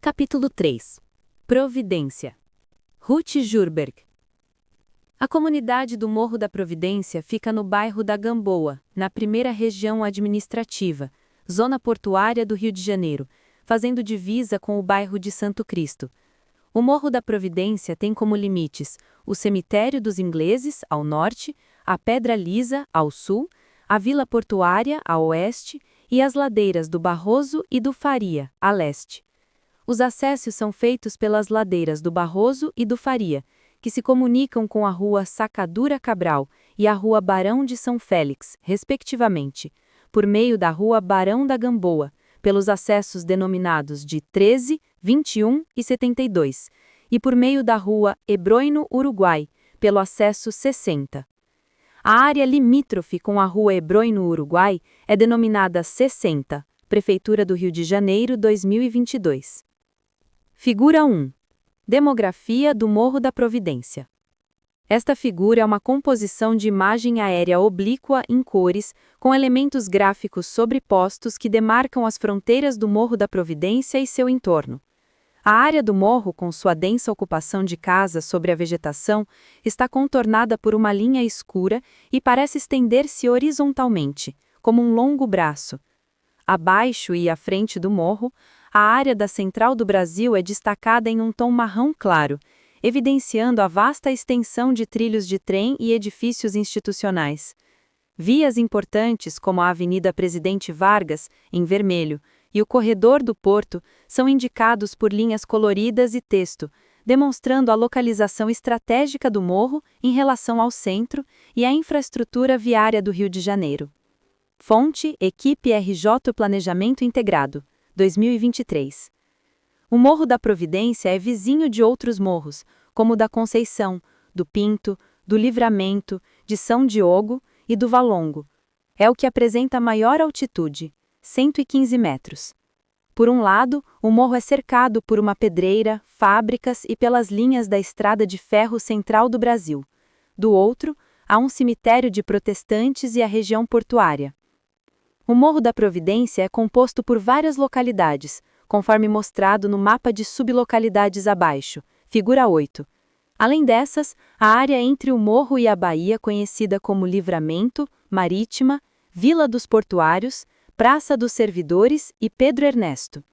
Capítulo 3. Providência. Ruth Jurberg. A comunidade do Morro da Providência fica no bairro da Gamboa, na primeira região administrativa, zona portuária do Rio de Janeiro, fazendo divisa com o bairro de Santo Cristo. O Morro da Providência tem como limites o Cemitério dos Ingleses, ao norte, a Pedra Lisa, ao sul, a Vila Portuária, a oeste, e as ladeiras do Barroso e do Faria, a leste. Os acessos são feitos pelas ladeiras do Barroso e do Faria, que se comunicam com a Rua Sacadura Cabral e a Rua Barão de São Félix, respectivamente, por meio da Rua Barão da Gamboa, pelos acessos denominados de 13, 21 e 72, e por meio da Rua Hebroino Uruguai, pelo acesso 60. A área limítrofe com a Rua Hebroino Uruguai é denominada 60, Prefeitura do Rio de Janeiro 2022. Figura 1. Demografia do Morro da Providência. Esta figura é uma composição de imagem aérea oblíqua em cores, com elementos gráficos sobrepostos que demarcam as fronteiras do Morro da Providência e seu entorno. A área do morro, com sua densa ocupação de casas sobre a vegetação, está contornada por uma linha escura e parece estender-se horizontalmente, como um longo braço. Abaixo e à frente do morro, a área da Central do Brasil é destacada em um tom marrom claro, evidenciando a vasta extensão de trilhos de trem e edifícios institucionais. Vias importantes, como a Avenida Presidente Vargas, em vermelho, e o Corredor do Porto, são indicados por linhas coloridas e texto, demonstrando a localização estratégica do morro em relação ao centro e à infraestrutura viária do Rio de Janeiro. Fonte: Equipe RJ Planejamento Integrado, 2023. O Morro da Providência é vizinho de outros morros, como o da Conceição, do Pinto, do Livramento, de São Diogo e do Valongo. É o que apresenta maior altitude, 115 metros. Por um lado, o morro é cercado por uma pedreira, fábricas e pelas linhas da Estrada de Ferro Central do Brasil. Do outro, há um cemitério de protestantes e a região portuária. O Morro da Providência é composto por várias localidades, conforme mostrado no mapa de sublocalidades abaixo, figura 8. Além dessas, a área entre o morro e a baía conhecida como Livramento, Marítima, Vila dos Portuários, Praça dos Servidores e Pedro Ernesto.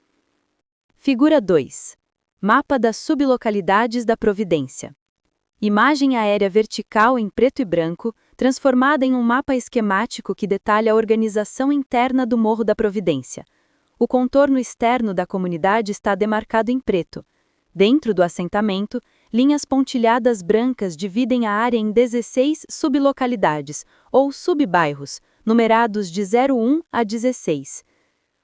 Figura 2. Mapa das sublocalidades da Providência. Imagem aérea vertical em preto e branco, transformada em um mapa esquemático que detalha a organização interna do Morro da Providência. O contorno externo da comunidade está demarcado em preto. Dentro do assentamento, linhas pontilhadas brancas dividem a área em 16 sublocalidades, ou subbairros, numerados de 01 a 16.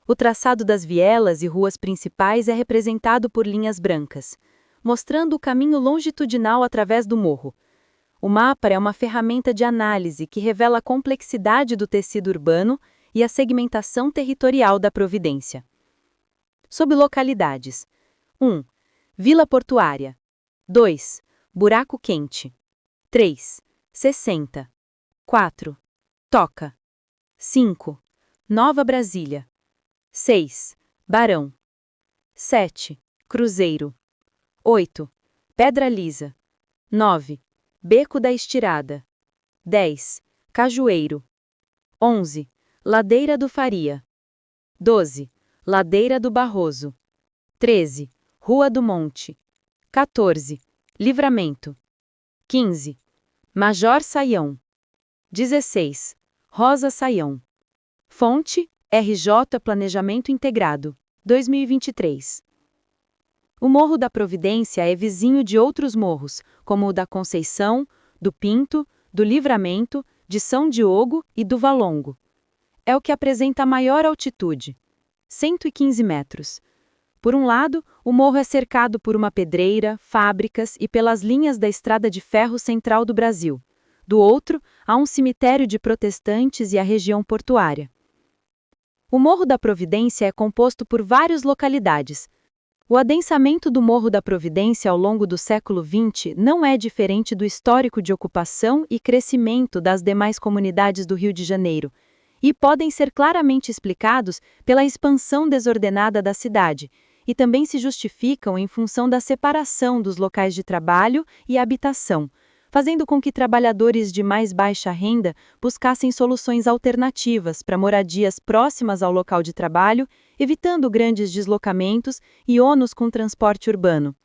O traçado das vielas e ruas principais é representado por linhas brancas, mostrando o caminho longitudinal através do morro. O mapa é uma ferramenta de análise que revela a complexidade do tecido urbano e a segmentação territorial da Providência. Sublocalidades. 1. Vila Portuária. 2. Buraco Quente. 3. 60. 4. Toca. 5. Nova Brasília. 6. Barão. 7. Cruzeiro. 8. Pedra Lisa. 9. Beco da Estirada. 10. Cajueiro. 11. Ladeira do Faria. 12. Ladeira do Barroso. 13. Rua do Monte. 14. Livramento. 15. Major Saião. 16. Rosa Saião. Fonte: RJ Planejamento Integrado, 2023. O Morro da Providência é vizinho de outros morros, como o da Conceição, do Pinto, do Livramento, de São Diogo e do Valongo. É o que apresenta maior altitude, 115 metros. Por um lado, o morro é cercado por uma pedreira, fábricas e pelas linhas da Estrada de Ferro Central do Brasil. Do outro, há um cemitério de protestantes e a região portuária. O Morro da Providência é composto por várias localidades. O adensamento do Morro da Providência ao longo do século XX não é diferente do histórico de ocupação e crescimento das demais comunidades do Rio de Janeiro, e podem ser claramente explicados pela expansão desordenada da cidade, e também se justificam em função da separação dos locais de trabalho e habitação, fazendo com que trabalhadores de mais baixa renda buscassem soluções alternativas para moradias próximas ao local de trabalho, evitando grandes deslocamentos e ônus com transporte urbano.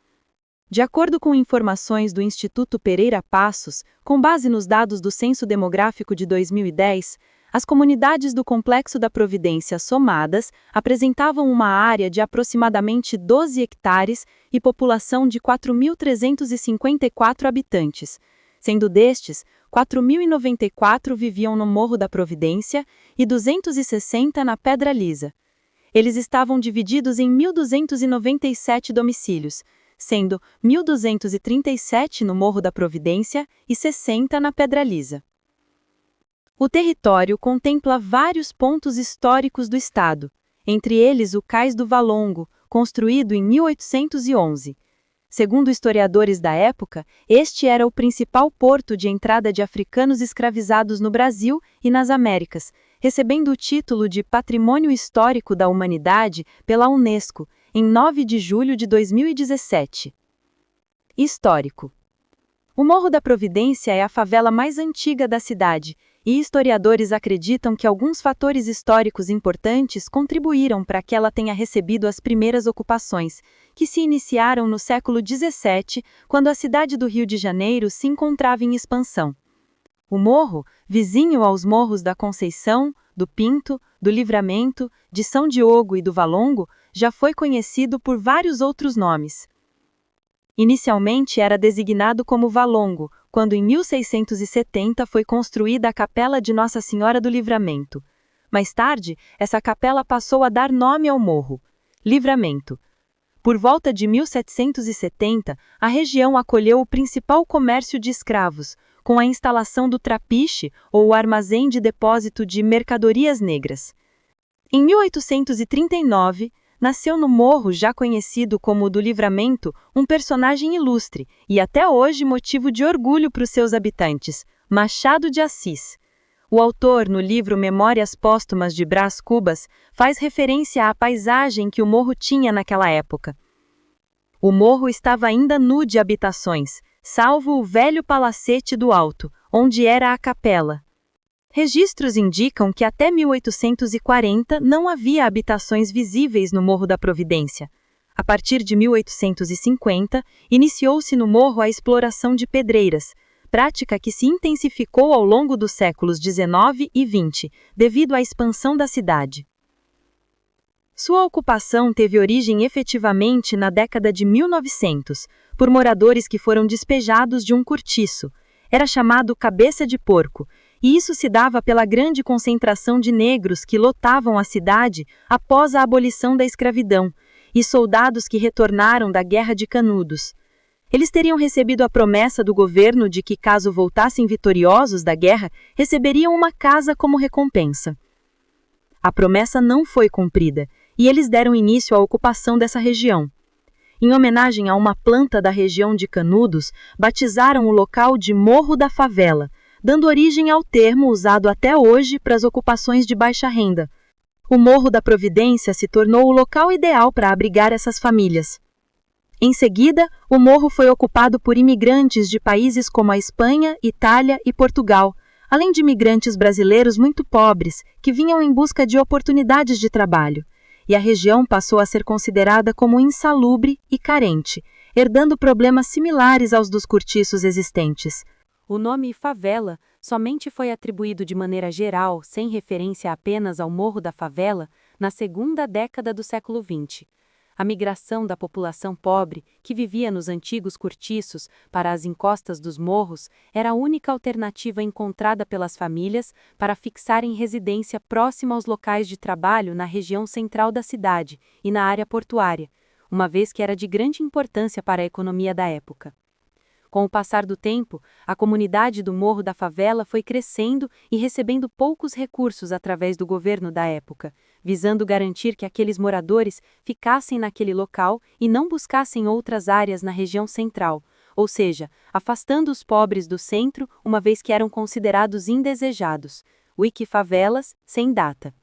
De acordo com informações do Instituto Pereira Passos, com base nos dados do Censo Demográfico de 2010, as comunidades do Complexo da Providência somadas apresentavam uma área de aproximadamente 12 hectares e população de 4.354 habitantes, sendo destes, 4.094 viviam no Morro da Providência e 260 na Pedra Lisa. Eles estavam divididos em 1.297 domicílios, sendo 1.237 no Morro da Providência e 60 na Pedra Lisa. O território contempla vários pontos históricos do estado, entre eles o Cais do Valongo, construído em 1811. Segundo historiadores da época, este era o principal porto de entrada de africanos escravizados no Brasil e nas Américas, recebendo o título de Patrimônio Histórico da Humanidade pela Unesco, em 9 de julho de 2017. Histórico. O Morro da Providência é a favela mais antiga da cidade, e historiadores acreditam que alguns fatores históricos importantes contribuíram para que ela tenha recebido as primeiras ocupações, que se iniciaram no século XVII, quando a cidade do Rio de Janeiro se encontrava em expansão. O morro, vizinho aos morros da Conceição, do Pinto, do Livramento, de São Diogo e do Valongo, já foi conhecido por vários outros nomes. Inicialmente era designado como Valongo, quando em 1670 foi construída a Capela de Nossa Senhora do Livramento. Mais tarde, essa capela passou a dar nome ao morro, Livramento. Por volta de 1770, a região acolheu o principal comércio de escravos, com a instalação do trapiche, ou o armazém de depósito de mercadorias negras. Em 1839, nasceu no morro já conhecido como o do Livramento um personagem ilustre e até hoje motivo de orgulho para os seus habitantes, Machado de Assis. O autor, no livro Memórias Póstumas de Brás Cubas, faz referência à paisagem que o morro tinha naquela época. O morro estava ainda nu de habitações, salvo o velho palacete do alto, onde era a capela. Registros indicam que até 1840 não havia habitações visíveis no Morro da Providência. A partir de 1850, iniciou-se no morro a exploração de pedreiras, prática que se intensificou ao longo dos séculos XIX e XX, devido à expansão da cidade. Sua ocupação teve origem efetivamente na década de 1900, por moradores que foram despejados de um cortiço. Era chamado Cabeça de Porco, e isso se dava pela grande concentração de negros que lotavam a cidade após a abolição da escravidão, e soldados que retornaram da Guerra de Canudos. Eles teriam recebido a promessa do governo de que, caso voltassem vitoriosos da guerra, receberiam uma casa como recompensa. A promessa não foi cumprida, e eles deram início à ocupação dessa região. Em homenagem a uma planta da região de Canudos, batizaram o local de Morro da Favela, dando origem ao termo usado até hoje para as ocupações de baixa renda. O Morro da Providência se tornou o local ideal para abrigar essas famílias. Em seguida, o morro foi ocupado por imigrantes de países como a Espanha, Itália e Portugal, além de imigrantes brasileiros muito pobres que vinham em busca de oportunidades de trabalho, e a região passou a ser considerada como insalubre e carente, herdando problemas similares aos dos cortiços existentes. O nome favela somente foi atribuído de maneira geral, sem referência apenas ao Morro da Favela, na segunda década do século XX. A migração da população pobre, que vivia nos antigos cortiços, para as encostas dos morros, era a única alternativa encontrada pelas famílias para fixarem residência próxima aos locais de trabalho na região central da cidade e na área portuária, uma vez que era de grande importância para a economia da época. Com o passar do tempo, a comunidade do Morro da Favela foi crescendo e recebendo poucos recursos através do governo da época, visando garantir que aqueles moradores ficassem naquele local e não buscassem outras áreas na região central, ou seja, afastando os pobres do centro, uma vez que eram considerados indesejados. Wiki Favelas, sem data.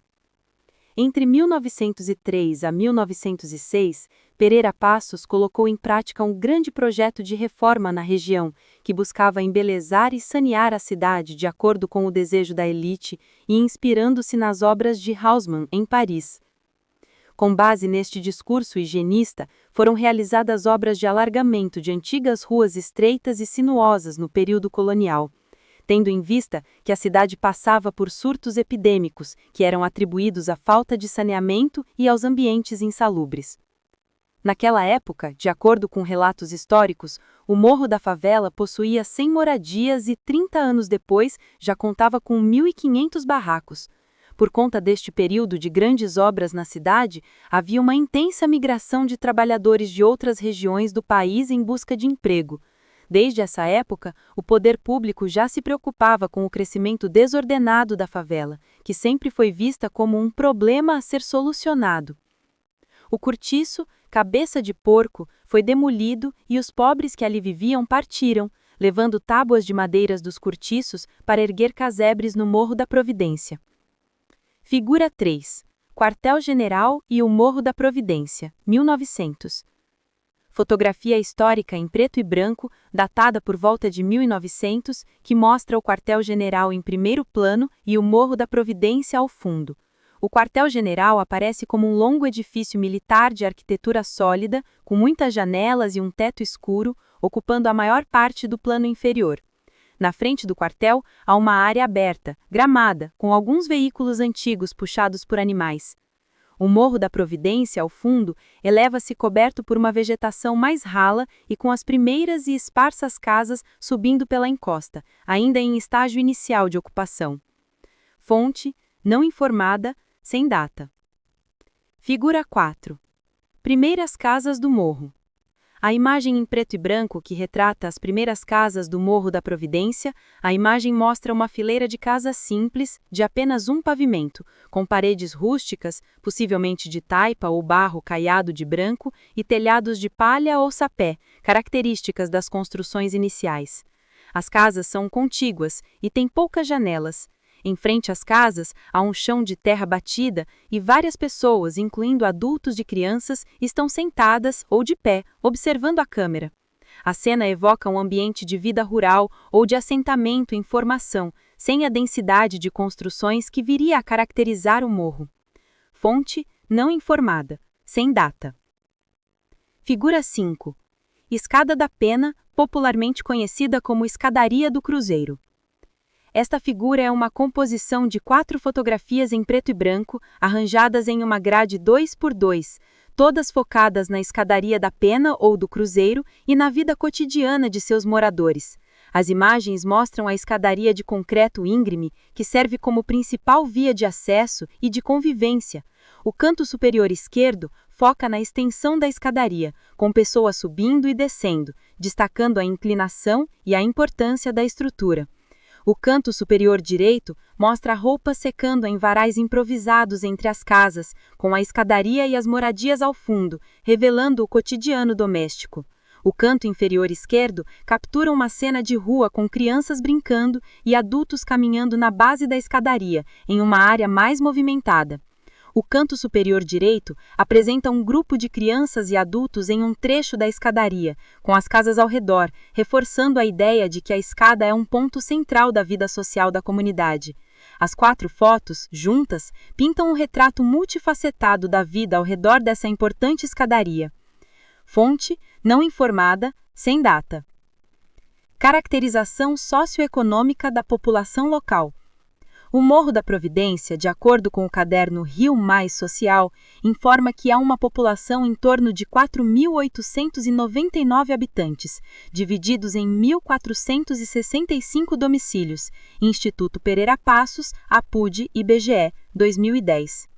Entre 1903 a 1906, Pereira Passos colocou em prática um grande projeto de reforma na região, que buscava embelezar e sanear a cidade de acordo com o desejo da elite e inspirando-se nas obras de Haussmann, em Paris. Com base neste discurso higienista, foram realizadas obras de alargamento de antigas ruas estreitas e sinuosas no período colonial, tendo em vista que a cidade passava por surtos epidêmicos que eram atribuídos à falta de saneamento e aos ambientes insalubres. Naquela época, de acordo com relatos históricos, o Morro da Favela possuía 100 moradias e 30 anos depois já contava com 1.500 barracos. Por conta deste período de grandes obras na cidade, havia uma intensa migração de trabalhadores de outras regiões do país em busca de emprego. Desde essa época, o poder público já se preocupava com o crescimento desordenado da favela, que sempre foi vista como um problema a ser solucionado. O cortiço, Cabeça de Porco, foi demolido e os pobres que ali viviam partiram, levando tábuas de madeiras dos cortiços para erguer casebres no Morro da Providência. Figura 3. Quartel-General e o Morro da Providência, 1900. Fotografia histórica em preto e branco, datada por volta de 1900, que mostra o quartel-general em primeiro plano e o Morro da Providência ao fundo. O quartel-general aparece como um longo edifício militar de arquitetura sólida, com muitas janelas e um teto escuro, ocupando a maior parte do plano inferior. Na frente do quartel, há uma área aberta, gramada, com alguns veículos antigos puxados por animais. O Morro da Providência, ao fundo, eleva-se coberto por uma vegetação mais rala e com as primeiras e esparsas casas subindo pela encosta, ainda em estágio inicial de ocupação. Fonte: não informada, sem data. Figura 4. Primeiras casas do morro. A imagem em preto e branco que retrata as primeiras casas do Morro da Providência, a imagem mostra uma fileira de casas simples, de apenas um pavimento, com paredes rústicas, possivelmente de taipa ou barro caiado de branco, e telhados de palha ou sapé, características das construções iniciais. As casas são contíguas e têm poucas janelas. Em frente às casas, há um chão de terra batida e várias pessoas, incluindo adultos e crianças, estão sentadas ou de pé, observando a câmera. A cena evoca um ambiente de vida rural ou de assentamento em formação, sem a densidade de construções que viria a caracterizar o morro. Fonte: não informada, sem data. Figura 5. Escada da Pena, popularmente conhecida como Escadaria do Cruzeiro. Esta figura é uma composição de 4 fotografias em preto e branco, arranjadas em uma grade 2x2, todas focadas na escadaria da Pena ou do Cruzeiro e na vida cotidiana de seus moradores. As imagens mostram a escadaria de concreto íngreme, que serve como principal via de acesso e de convivência. O canto superior esquerdo foca na extensão da escadaria, com pessoas subindo e descendo, destacando a inclinação e a importância da estrutura. O canto superior direito mostra roupas secando em varais improvisados entre as casas, com a escadaria e as moradias ao fundo, revelando o cotidiano doméstico. O canto inferior esquerdo captura uma cena de rua com crianças brincando e adultos caminhando na base da escadaria, em uma área mais movimentada. O canto superior direito apresenta um grupo de crianças e adultos em um trecho da escadaria, com as casas ao redor, reforçando a ideia de que a escada é um ponto central da vida social da comunidade. As 4 fotos, juntas, pintam um retrato multifacetado da vida ao redor dessa importante escadaria. Fonte: não informada, sem data. Caracterização socioeconômica da população local. O Morro da Providência, de acordo com o caderno Rio Mais Social, informa que há uma população em torno de 4.899 habitantes, divididos em 1.465 domicílios, Instituto Pereira Passos, APUD e IBGE, 2010.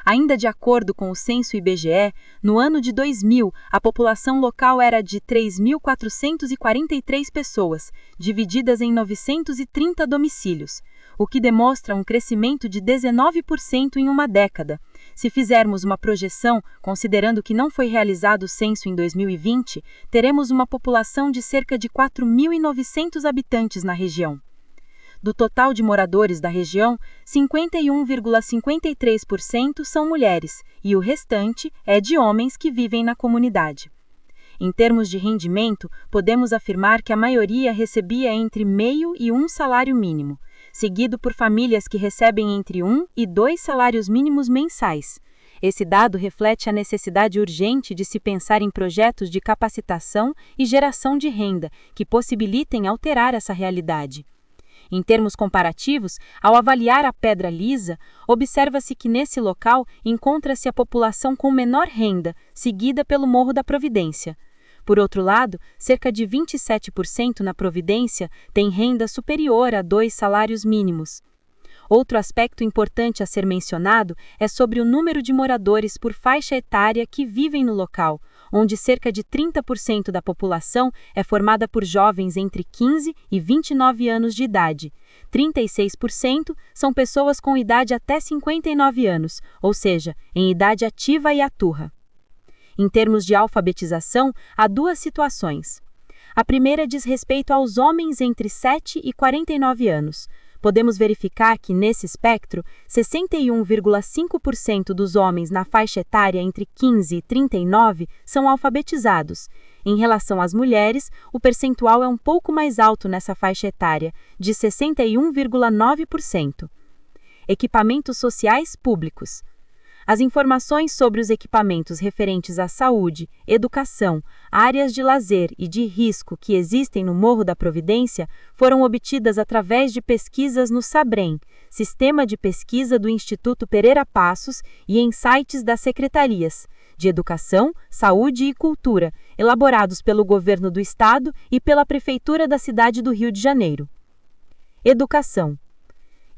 Ainda de acordo com o censo IBGE, no ano de 2000, a população local era de 3.443 pessoas, divididas em 930 domicílios, o que demonstra um crescimento de 19% em uma década. Se fizermos uma projeção, considerando que não foi realizado o censo em 2020, teremos uma população de cerca de 4.900 habitantes na região. Do total de moradores da região, 51,53% são mulheres e o restante é de homens que vivem na comunidade. Em termos de rendimento, podemos afirmar que a maioria recebia entre meio e um salário mínimo, seguido por famílias que recebem entre 1 e 2 salários mínimos mensais. Esse dado reflete a necessidade urgente de se pensar em projetos de capacitação e geração de renda que possibilitem alterar essa realidade. Em termos comparativos, ao avaliar a Pedra Lisa, observa-se que nesse local encontra-se a população com menor renda, seguida pelo Morro da Providência. Por outro lado, cerca de 27% na Providência tem renda superior a 2 salários mínimos. Outro aspecto importante a ser mencionado é sobre o número de moradores por faixa etária que vivem no local, onde cerca de 30% da população é formada por jovens entre 15 e 29 anos de idade. 36% são pessoas com idade até 59 anos, ou seja, em idade ativa e aturra. Em termos de alfabetização, há duas situações. A primeira diz respeito aos homens entre 7 e 49 anos. Podemos verificar que, nesse espectro, 61,5% dos homens na faixa etária entre 15 e 39 são alfabetizados. Em relação às mulheres, o percentual é um pouco mais alto nessa faixa etária, de 61,9%. Equipamentos sociais públicos. As informações sobre os equipamentos referentes à saúde, educação, áreas de lazer e de risco que existem no Morro da Providência foram obtidas através de pesquisas no SABREM, Sistema de Pesquisa do Instituto Pereira Passos, e em sites das secretarias de Educação, Saúde e Cultura, elaborados pelo Governo do Estado e pela Prefeitura da cidade do Rio de Janeiro. Educação.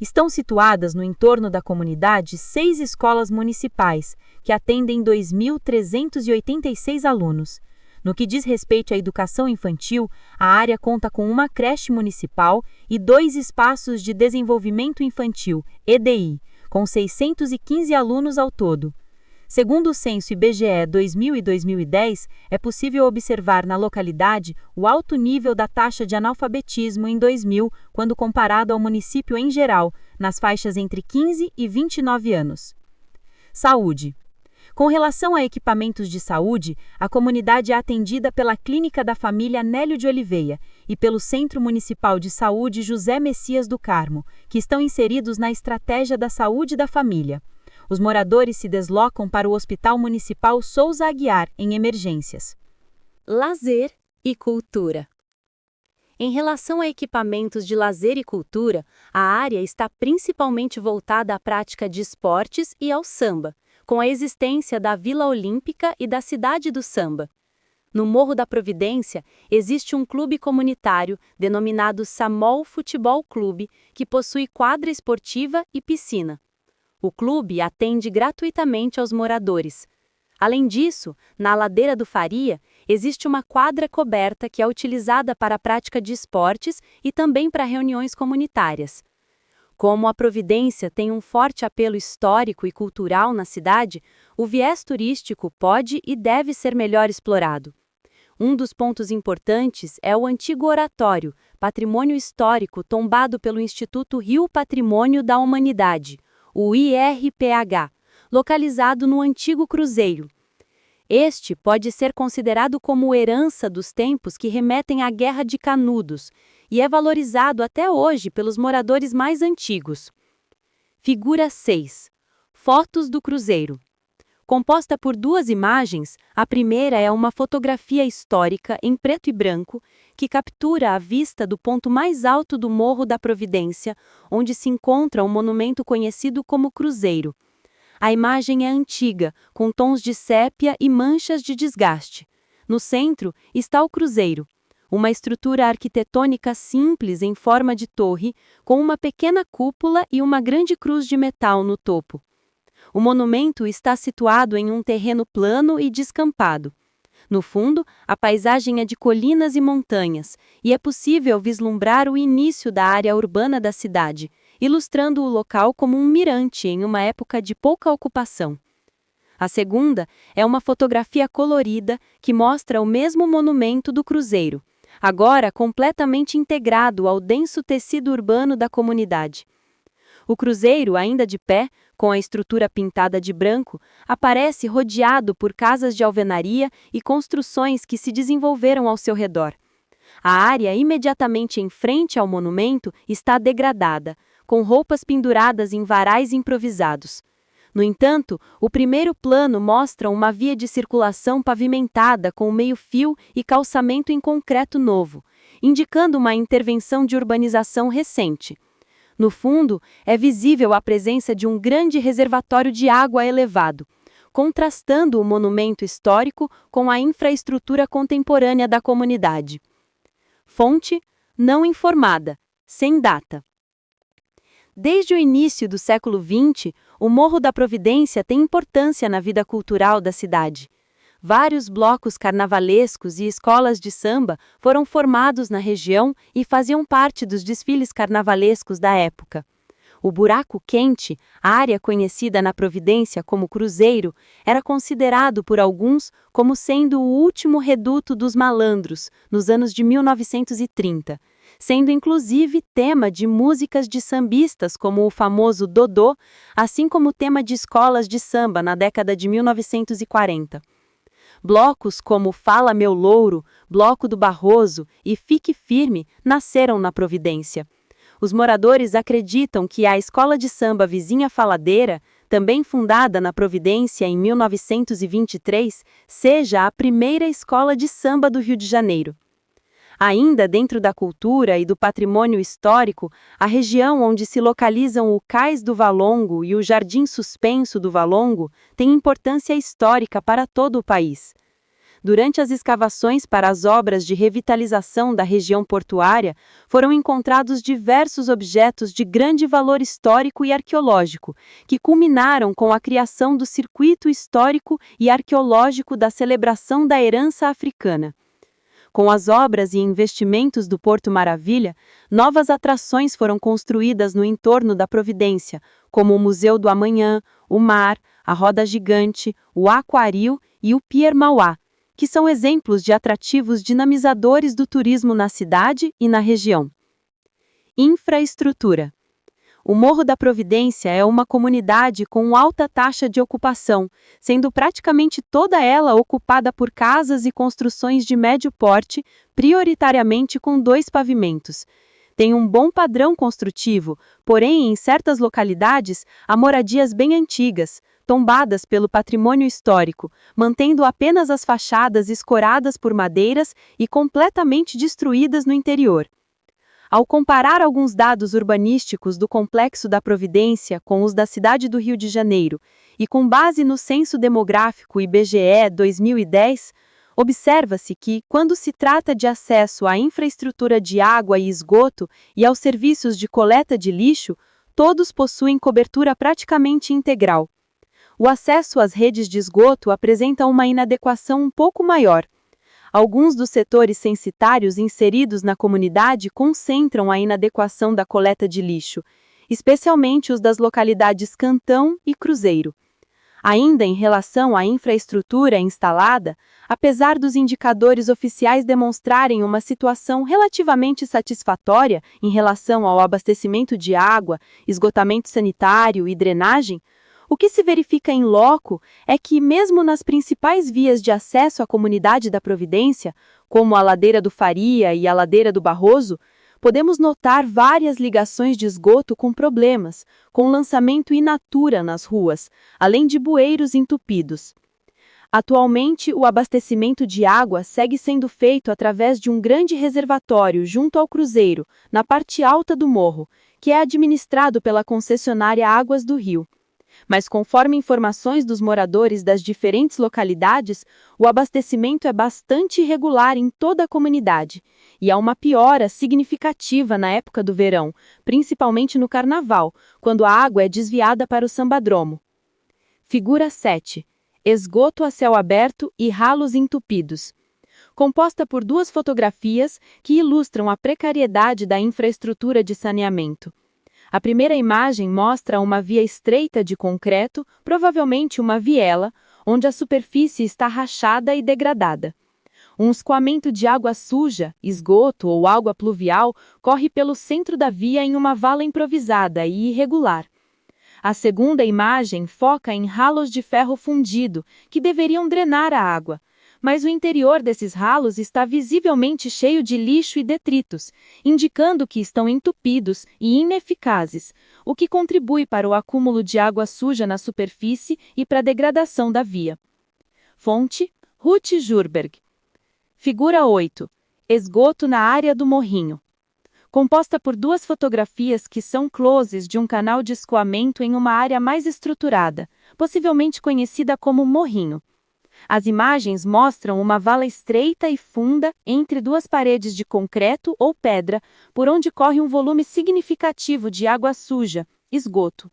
Estão situadas no entorno da comunidade 6 escolas municipais, que atendem 2.386 alunos. No que diz respeito à educação infantil, a área conta com uma creche municipal e 2 espaços de desenvolvimento infantil, EDI, com 615 alunos ao todo. Segundo o censo IBGE 2000 e 2010, é possível observar na localidade o alto nível da taxa de analfabetismo em 2000, quando comparado ao município em geral, nas faixas entre 15 e 29 anos. Saúde. Com relação a equipamentos de saúde, a comunidade é atendida pela Clínica da Família Nélio de Oliveira e pelo Centro Municipal de Saúde José Messias do Carmo, que estão inseridos na Estratégia da Saúde da Família. Os moradores se deslocam para o Hospital Municipal Souza Aguiar, em emergências. Lazer e cultura. Em relação a equipamentos de lazer e cultura, a área está principalmente voltada à prática de esportes e ao samba, com a existência da Vila Olímpica e da Cidade do Samba. No Morro da Providência, existe um clube comunitário denominado Samol Futebol Clube, que possui quadra esportiva e piscina. O clube atende gratuitamente aos moradores. Além disso, na ladeira do Faria, existe uma quadra coberta que é utilizada para a prática de esportes e também para reuniões comunitárias. Como a Providência tem um forte apelo histórico e cultural na cidade, o viés turístico pode e deve ser melhor explorado. Um dos pontos importantes é o antigo oratório, patrimônio histórico tombado pelo Instituto Rio Patrimônio da Humanidade, o IRPH, localizado no antigo cruzeiro. Este pode ser considerado como herança dos tempos que remetem à Guerra de Canudos e é valorizado até hoje pelos moradores mais antigos. Figura 6. Fotos do cruzeiro. Composta por 2 imagens, a primeira é uma fotografia histórica em preto e branco que captura a vista do ponto mais alto do Morro da Providência, onde se encontra um monumento conhecido como Cruzeiro. A imagem é antiga, com tons de sépia e manchas de desgaste. No centro está o cruzeiro, uma estrutura arquitetônica simples em forma de torre, com uma pequena cúpula e uma grande cruz de metal no topo. O monumento está situado em um terreno plano e descampado. No fundo, a paisagem é de colinas e montanhas, e é possível vislumbrar o início da área urbana da cidade, ilustrando o local como um mirante em uma época de pouca ocupação. A segunda é uma fotografia colorida que mostra o mesmo monumento do cruzeiro. agora completamente integrado ao denso tecido urbano da comunidade. O cruzeiro, ainda de pé, com a estrutura pintada de branco, aparece rodeado por casas de alvenaria e construções que se desenvolveram ao seu redor. A área imediatamente em frente ao monumento está degradada, com roupas penduradas em varais improvisados. No entanto, o primeiro plano mostra uma via de circulação pavimentada com meio-fio e calçamento em concreto novo, indicando uma intervenção de urbanização recente. No fundo, é visível a presença de um grande reservatório de água elevado, contrastando o monumento histórico com a infraestrutura contemporânea da comunidade. Fonte: não informada, sem data. Desde o início do século XX, o Morro da Providência tem importância na vida cultural da cidade. Vários blocos carnavalescos e escolas de samba foram formados na região e faziam parte dos desfiles carnavalescos da época. O Buraco Quente, área conhecida na Providência como Cruzeiro, era considerado por alguns como sendo o último reduto dos malandros, nos anos de 1930, sendo inclusive tema de músicas de sambistas como o famoso Dodô, assim como tema de escolas de samba na década de 1940. Blocos como Fala Meu Louro, Bloco do Barroso e Fique Firme nasceram na Providência. Os moradores acreditam que a escola de samba Vizinha Faladeira, também fundada na Providência em 1923, seja a primeira escola de samba do Rio de Janeiro. Ainda dentro da cultura e do patrimônio histórico, a região onde se localizam o Cais do Valongo e o Jardim Suspenso do Valongo tem importância histórica para todo o país. Durante as escavações para as obras de revitalização da região portuária, foram encontrados diversos objetos de grande valor histórico e arqueológico, que culminaram com a criação do Circuito Histórico e Arqueológico da Celebração da Herança Africana. Com as obras e investimentos do Porto Maravilha, novas atrações foram construídas no entorno da Providência, como o Museu do Amanhã, o Mar, a Roda Gigante, o Aquaril e o Pier Mauá, que são exemplos de atrativos dinamizadores do turismo na cidade e na região. Infraestrutura. O Morro da Providência é uma comunidade com alta taxa de ocupação, sendo praticamente toda ela ocupada por casas e construções de médio porte, prioritariamente com 2 pavimentos. Tem um bom padrão construtivo, porém, em certas localidades, há moradias bem antigas, tombadas pelo patrimônio histórico, mantendo apenas as fachadas escoradas por madeiras e completamente destruídas no interior. Ao comparar alguns dados urbanísticos do Complexo da Providência com os da cidade do Rio de Janeiro, e com base no Censo Demográfico IBGE 2010, observa-se que, quando se trata de acesso à infraestrutura de água e esgoto e aos serviços de coleta de lixo, todos possuem cobertura praticamente integral. O acesso às redes de esgoto apresenta uma inadequação um pouco maior. Alguns dos setores censitários inseridos na comunidade concentram a inadequação da coleta de lixo, especialmente os das localidades Cantão e Cruzeiro. Ainda em relação à infraestrutura instalada, apesar dos indicadores oficiais demonstrarem uma situação relativamente satisfatória em relação ao abastecimento de água, esgotamento sanitário e drenagem, o que se verifica em loco é que, mesmo nas principais vias de acesso à comunidade da Providência, como a Ladeira do Faria e a Ladeira do Barroso, podemos notar várias ligações de esgoto com problemas, com lançamento in natura nas ruas, além de bueiros entupidos. Atualmente, o abastecimento de água segue sendo feito através de um grande reservatório junto ao Cruzeiro, na parte alta do morro, que é administrado pela concessionária Águas do Rio. Mas, conforme informações dos moradores das diferentes localidades, o abastecimento é bastante irregular em toda a comunidade, e há uma piora significativa na época do verão, principalmente no Carnaval, quando a água é desviada para o sambadromo. Figura 7. Esgoto a céu aberto e ralos entupidos. Composta por 2 fotografias que ilustram a precariedade da infraestrutura de saneamento. A primeira imagem mostra uma via estreita de concreto, provavelmente uma viela, onde a superfície está rachada e degradada. Um escoamento de água suja, esgoto ou água pluvial corre pelo centro da via em uma vala improvisada e irregular. A segunda imagem foca em ralos de ferro fundido, que deveriam drenar a água, mas o interior desses ralos está visivelmente cheio de lixo e detritos, indicando que estão entupidos e ineficazes, o que contribui para o acúmulo de água suja na superfície e para a degradação da via. Fonte: Ruth Jurberg. Figura 8. Esgoto na área do morrinho. Composta por duas fotografias que são closes de um canal de escoamento em uma área mais estruturada, possivelmente conhecida como morrinho. As imagens mostram uma vala estreita e funda entre duas paredes de concreto ou pedra, por onde corre um volume significativo de água suja, esgoto.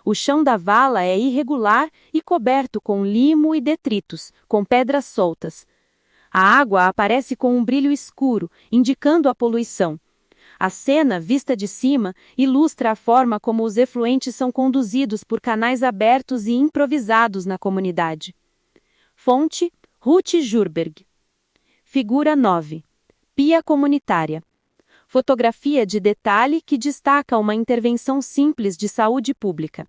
O chão da vala é irregular e coberto com limo e detritos, com pedras soltas. A água aparece com um brilho escuro, indicando a poluição. A cena, vista de cima, ilustra a forma como os efluentes são conduzidos por canais abertos e improvisados na comunidade. Fonte: Ruth Jurberg. Figura 9. Pia comunitária. Fotografia de detalhe que destaca uma intervenção simples de saúde pública.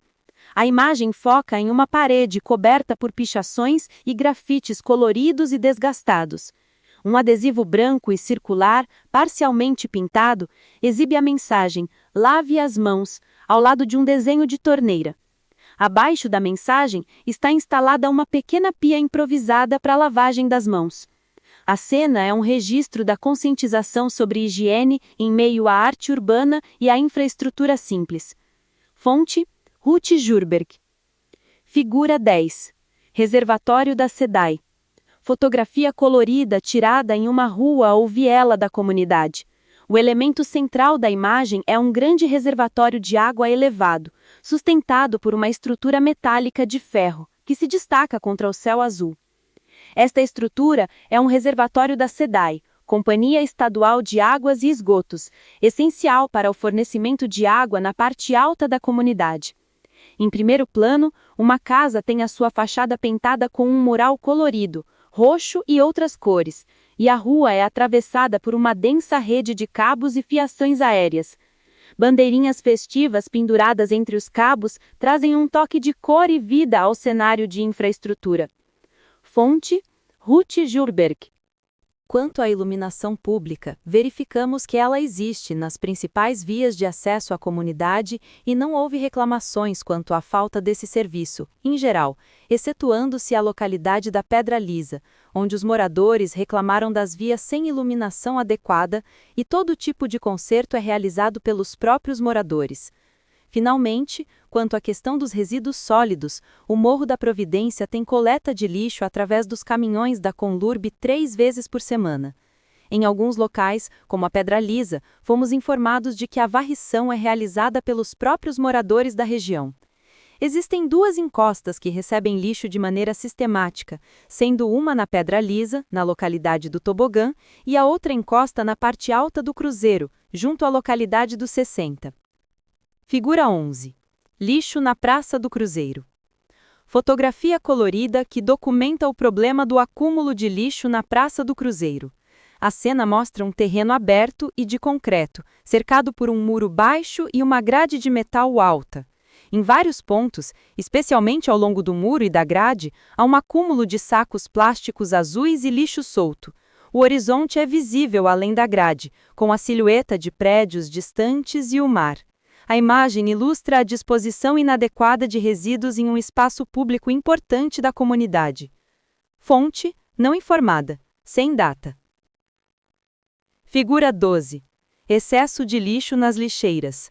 A imagem foca em uma parede coberta por pichações e grafites coloridos e desgastados. Um adesivo branco e circular, parcialmente pintado, exibe a mensagem "Lave as mãos", ao lado de um desenho de torneira. Abaixo da mensagem está instalada uma pequena pia improvisada para a lavagem das mãos. A cena é um registro da conscientização sobre higiene em meio à arte urbana e à infraestrutura simples. Fonte: Ruth Jurberg. Figura 10. Reservatório da SEDAI. Fotografia colorida tirada em uma rua ou viela da comunidade. O elemento central da imagem é um grande reservatório de água elevado, sustentado por uma estrutura metálica de ferro, que se destaca contra o céu azul. Esta estrutura é um reservatório da SEDAI, Companhia Estadual de Águas e Esgotos, essencial para o fornecimento de água na parte alta da comunidade. Em primeiro plano, uma casa tem a sua fachada pintada com um mural colorido, roxo e outras cores, e a rua é atravessada por uma densa rede de cabos e fiações aéreas. Bandeirinhas festivas penduradas entre os cabos trazem um toque de cor e vida ao cenário de infraestrutura. Fonte: Ruth Jurberg. Quanto à iluminação pública, verificamos que ela existe nas principais vias de acesso à comunidade e não houve reclamações quanto à falta desse serviço, em geral, excetuando-se a localidade da Pedra Lisa, onde os moradores reclamaram das vias sem iluminação adequada e todo tipo de conserto é realizado pelos próprios moradores. Finalmente, quanto à questão dos resíduos sólidos, o Morro da Providência tem coleta de lixo através dos caminhões da Conlurb 3 vezes por semana. Em alguns locais, como a Pedra Lisa, fomos informados de que a varrição é realizada pelos próprios moradores da região. Existem duas encostas que recebem lixo de maneira sistemática, sendo uma na Pedra Lisa, na localidade do Tobogã, e a outra encosta na parte alta do Cruzeiro, junto à localidade do 60. Figura 11. Lixo na Praça do Cruzeiro. Fotografia colorida que documenta o problema do acúmulo de lixo na Praça do Cruzeiro. A cena mostra um terreno aberto e de concreto, cercado por um muro baixo e uma grade de metal alta. Em vários pontos, especialmente ao longo do muro e da grade, há um acúmulo de sacos plásticos azuis e lixo solto. O horizonte é visível além da grade, com a silhueta de prédios distantes e o mar. A imagem ilustra a disposição inadequada de resíduos em um espaço público importante da comunidade. Fonte: não informada, sem data. Figura 12. Excesso de lixo nas lixeiras.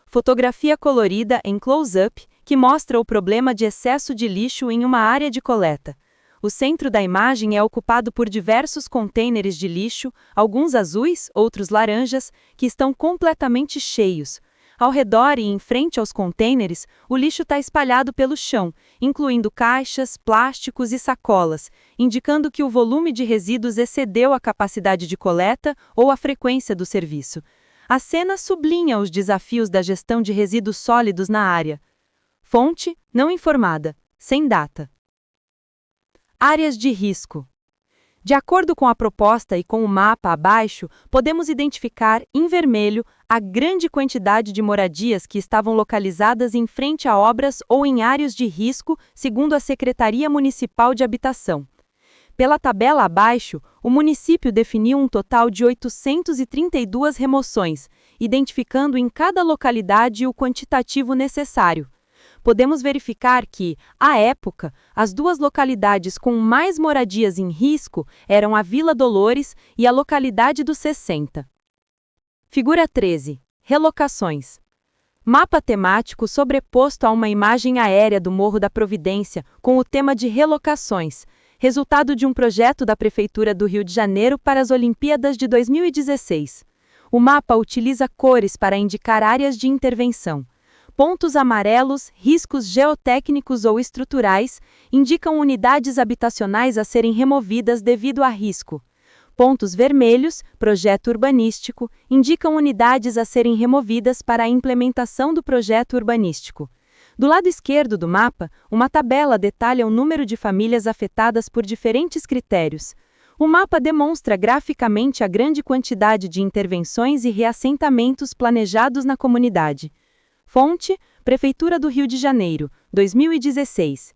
Fotografia colorida em close-up que mostra o problema de excesso de lixo em uma área de coleta. O centro da imagem é ocupado por diversos contêineres de lixo, alguns azuis, outros laranjas, que estão completamente cheios. Ao redor e em frente aos contêineres, o lixo está espalhado pelo chão, incluindo caixas, plásticos e sacolas, indicando que o volume de resíduos excedeu a capacidade de coleta ou a frequência do serviço. A cena sublinha os desafios da gestão de resíduos sólidos na área. Fonte: não informada, sem data. Áreas de risco. De acordo com a proposta e com o mapa abaixo, podemos identificar, em vermelho, a grande quantidade de moradias que estavam localizadas em frente a obras ou em áreas de risco, segundo a Secretaria Municipal de Habitação. Pela tabela abaixo, o município definiu um total de 832 remoções, identificando em cada localidade o quantitativo necessário. Podemos verificar que, à época, as duas localidades com mais moradias em risco eram a Vila Dolores e a localidade dos 60. Figura 13. Relocações. Mapa temático sobreposto a uma imagem aérea do Morro da Providência com o tema de relocações, resultado de um projeto da Prefeitura do Rio de Janeiro para as Olimpíadas de 2016. O mapa utiliza cores para indicar áreas de intervenção. Pontos amarelos, riscos geotécnicos ou estruturais, indicam unidades habitacionais a serem removidas devido a risco. Pontos vermelhos, projeto urbanístico, indicam unidades a serem removidas para a implementação do projeto urbanístico. Do lado esquerdo do mapa, uma tabela detalha o número de famílias afetadas por diferentes critérios. O mapa demonstra graficamente a grande quantidade de intervenções e reassentamentos planejados na comunidade. Fonte: Prefeitura do Rio de Janeiro, 2016.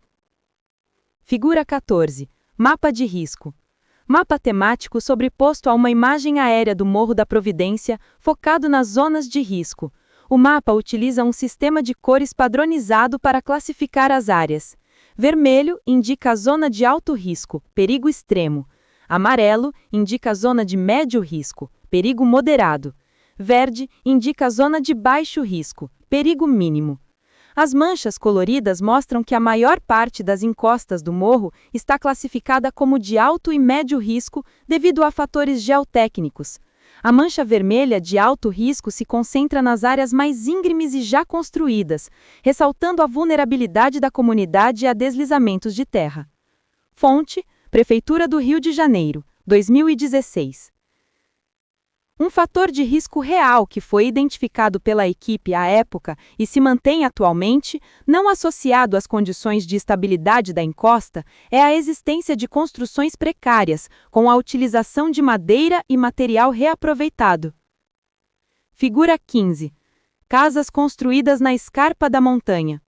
Figura 14. Mapa de risco. Mapa temático sobreposto a uma imagem aérea do Morro da Providência, focado nas zonas de risco. O mapa utiliza um sistema de cores padronizado para classificar as áreas. Vermelho indica a zona de alto risco, perigo extremo. Amarelo indica a zona de médio risco, perigo moderado. Verde indica a zona de baixo risco, perigo mínimo. As manchas coloridas mostram que a maior parte das encostas do morro está classificada como de alto e médio risco devido a fatores geotécnicos. A mancha vermelha de alto risco se concentra nas áreas mais íngremes e já construídas, ressaltando a vulnerabilidade da comunidade a deslizamentos de terra. Fonte: Prefeitura do Rio de Janeiro, 2016. Um fator de risco real que foi identificado pela equipe à época e se mantém atualmente, não associado às condições de estabilidade da encosta, é a existência de construções precárias, com a utilização de madeira e material reaproveitado. Figura 15. Casas construídas na escarpa da montanha.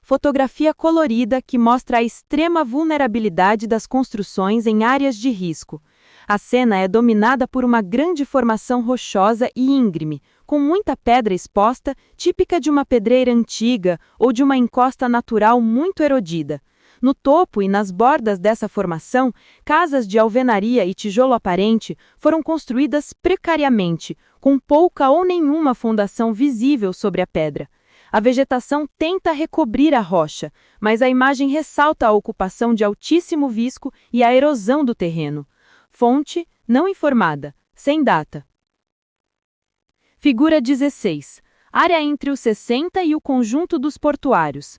Fotografia colorida que mostra a extrema vulnerabilidade das construções em áreas de risco. A cena é dominada por uma grande formação rochosa e íngreme, com muita pedra exposta, típica de uma pedreira antiga ou de uma encosta natural muito erodida. No topo e nas bordas dessa formação, casas de alvenaria e tijolo aparente foram construídas precariamente, com pouca ou nenhuma fundação visível sobre a pedra. A vegetação tenta recobrir a rocha, mas a imagem ressalta a ocupação de altíssimo risco e a erosão do terreno. Fonte: não informada, sem data. Figura 16. Área entre os 60 e o conjunto dos portuários.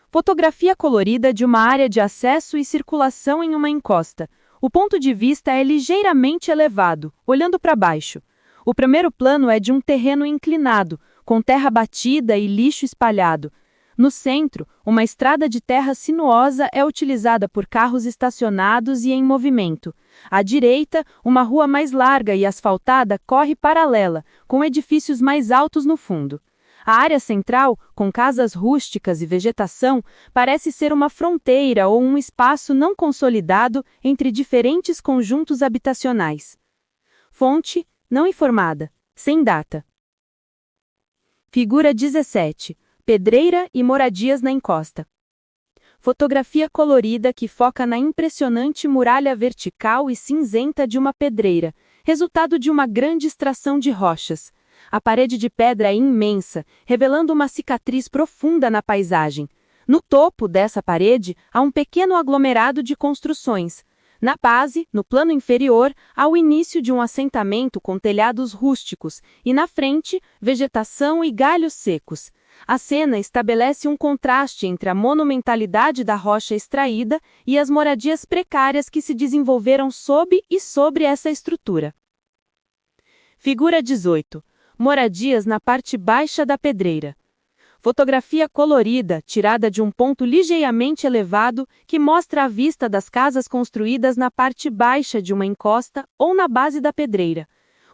Fotografia colorida de uma área de acesso e circulação em uma encosta. O ponto de vista é ligeiramente elevado, olhando para baixo. O primeiro plano é de um terreno inclinado, com terra batida e lixo espalhado. No centro, uma estrada de terra sinuosa é utilizada por carros estacionados e em movimento. À direita, uma rua mais larga e asfaltada corre paralela, com edifícios mais altos no fundo. A área central, com casas rústicas e vegetação, parece ser uma fronteira ou um espaço não consolidado entre diferentes conjuntos habitacionais. Fonte: não informada, sem data. Figura 17. Pedreira e moradias na encosta. Fotografia colorida que foca na impressionante muralha vertical e cinzenta de uma pedreira, resultado de uma grande extração de rochas. A parede de pedra é imensa, revelando uma cicatriz profunda na paisagem. No topo dessa parede, há um pequeno aglomerado de construções. Na base, no plano inferior, há o início de um assentamento com telhados rústicos e, na frente, vegetação e galhos secos. A cena estabelece um contraste entre a monumentalidade da rocha extraída e as moradias precárias que se desenvolveram sob e sobre essa estrutura. Figura 18. Moradias na parte baixa da pedreira. Fotografia colorida, tirada de um ponto ligeiramente elevado, que mostra a vista das casas construídas na parte baixa de uma encosta ou na base da pedreira.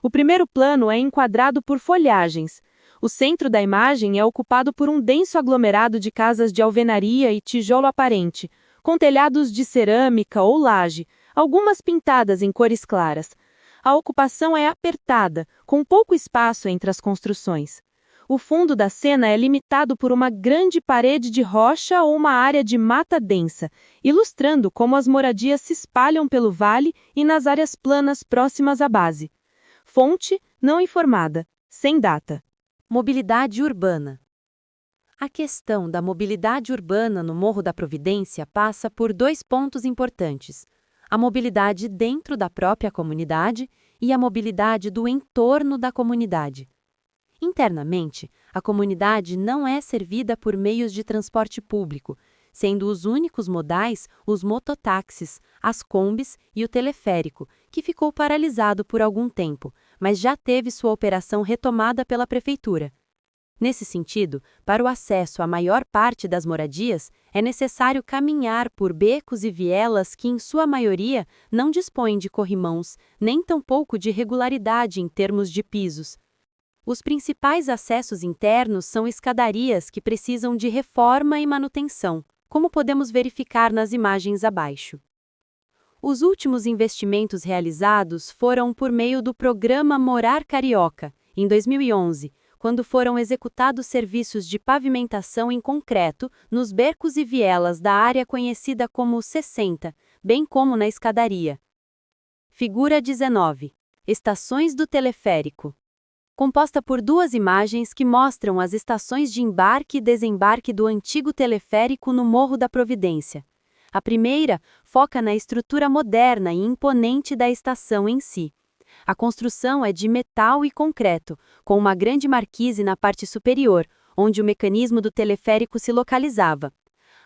O primeiro plano é enquadrado por folhagens. O centro da imagem é ocupado por um denso aglomerado de casas de alvenaria e tijolo aparente, com telhados de cerâmica ou laje, algumas pintadas em cores claras. A ocupação é apertada, com pouco espaço entre as construções. O fundo da cena é limitado por uma grande parede de rocha ou uma área de mata densa, ilustrando como as moradias se espalham pelo vale e nas áreas planas próximas à base. Fonte: não informada, sem data. Mobilidade urbana. A questão da mobilidade urbana no Morro da Providência passa por dois pontos importantes: a mobilidade dentro da própria comunidade e a mobilidade do entorno da comunidade. Internamente, a comunidade não é servida por meios de transporte público, sendo os únicos modais os mototáxis, as combis e o teleférico, que ficou paralisado por algum tempo, mas já teve sua operação retomada pela prefeitura. Nesse sentido, para o acesso à maior parte das moradias, é necessário caminhar por becos e vielas que, em sua maioria, não dispõem de corrimãos, nem tampouco de regularidade em termos de pisos. Os principais acessos internos são escadarias que precisam de reforma e manutenção, como podemos verificar nas imagens abaixo. Os últimos investimentos realizados foram por meio do programa Morar Carioca, em 2011, quando foram executados serviços de pavimentação em concreto nos becos e vielas da área conhecida como 60, bem como na escadaria. Figura 19. Estações do teleférico. Composta por duas imagens que mostram as estações de embarque e desembarque do antigo teleférico no Morro da Providência. A primeira foca na estrutura moderna e imponente da estação em si. A construção é de metal e concreto, com uma grande marquise na parte superior, onde o mecanismo do teleférico se localizava.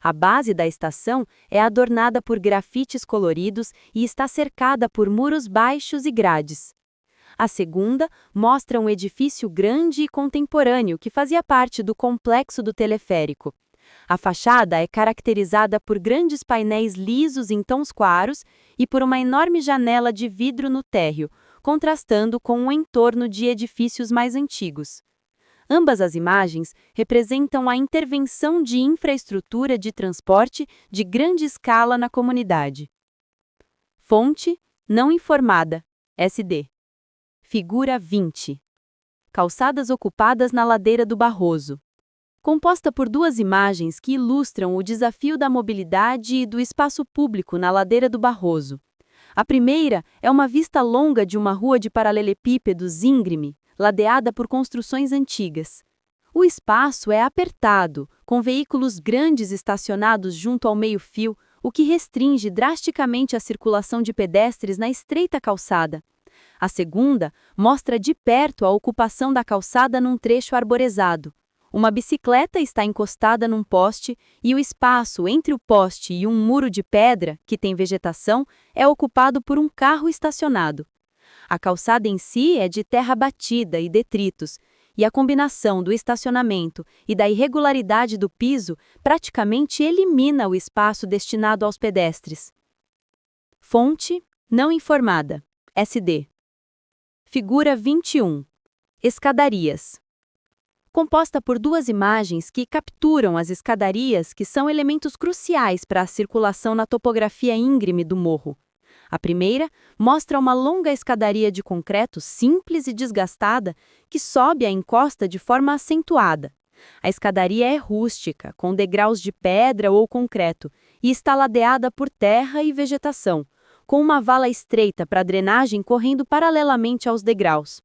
A base da estação é adornada por grafites coloridos e está cercada por muros baixos e grades. A segunda mostra um edifício grande e contemporâneo que fazia parte do complexo do teleférico. A fachada é caracterizada por grandes painéis lisos em tons claros e por uma enorme janela de vidro no térreo, contrastando com o entorno de edifícios mais antigos. Ambas as imagens representam a intervenção de infraestrutura de transporte de grande escala na comunidade. Fonte: não informada, SD. Figura 20. Calçadas ocupadas na ladeira do Barroso. Composta por duas imagens que ilustram o desafio da mobilidade e do espaço público na ladeira do Barroso. A primeira é uma vista longa de uma rua de paralelepípedos íngreme, ladeada por construções antigas. O espaço é apertado, com veículos grandes estacionados junto ao meio-fio, o que restringe drasticamente a circulação de pedestres na estreita calçada. A segunda mostra de perto a ocupação da calçada num trecho arborizado. Uma bicicleta está encostada num poste e o espaço entre o poste e um muro de pedra, que tem vegetação, é ocupado por um carro estacionado. A calçada em si é de terra batida e detritos, e a combinação do estacionamento e da irregularidade do piso praticamente elimina o espaço destinado aos pedestres. Fonte: não informada, SD. Figura 21. Escadarias. Composta por duas imagens que capturam as escadarias, que são elementos cruciais para a circulação na topografia íngreme do morro. A primeira mostra uma longa escadaria de concreto simples e desgastada que sobe a encosta de forma acentuada. A escadaria é rústica, com degraus de pedra ou concreto, e está ladeada por terra e vegetação, com uma vala estreita para drenagem correndo paralelamente aos degraus.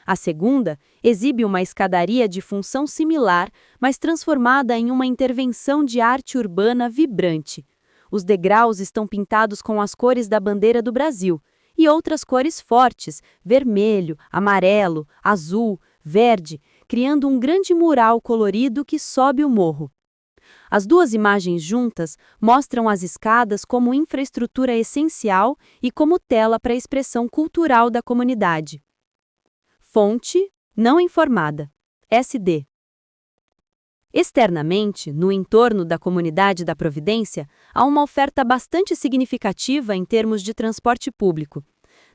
A segunda exibe uma escadaria de função similar, mas transformada em uma intervenção de arte urbana vibrante. Os degraus estão pintados com as cores da bandeira do Brasil e outras cores fortes, vermelho, amarelo, azul, verde, criando um grande mural colorido que sobe o morro. As duas imagens juntas mostram as escadas como infraestrutura essencial e como tela para a expressão cultural da comunidade. Fonte: não informada, SD. Externamente, no entorno da comunidade da Providência, há uma oferta bastante significativa em termos de transporte público.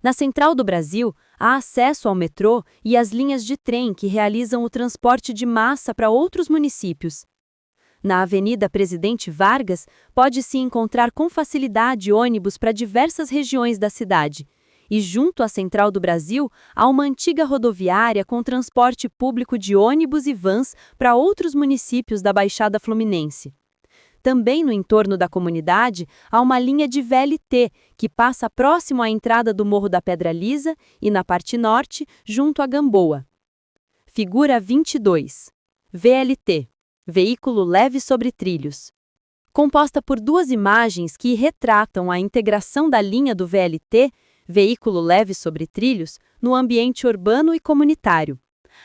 Na Central do Brasil, há acesso ao metrô e às linhas de trem que realizam o transporte de massa para outros municípios. Na Avenida Presidente Vargas, pode-se encontrar com facilidade ônibus para diversas regiões da cidade. E junto à Central do Brasil, há uma antiga rodoviária com transporte público de ônibus e vans para outros municípios da Baixada Fluminense. Também no entorno da comunidade, há uma linha de VLT, que passa próximo à entrada do Morro da Pedra Lisa e na parte norte, junto à Gamboa. Figura 22. VLT. Veículo leve sobre trilhos. Composta por duas imagens que retratam a integração da linha do VLT, veículo leve sobre trilhos, no ambiente urbano e comunitário.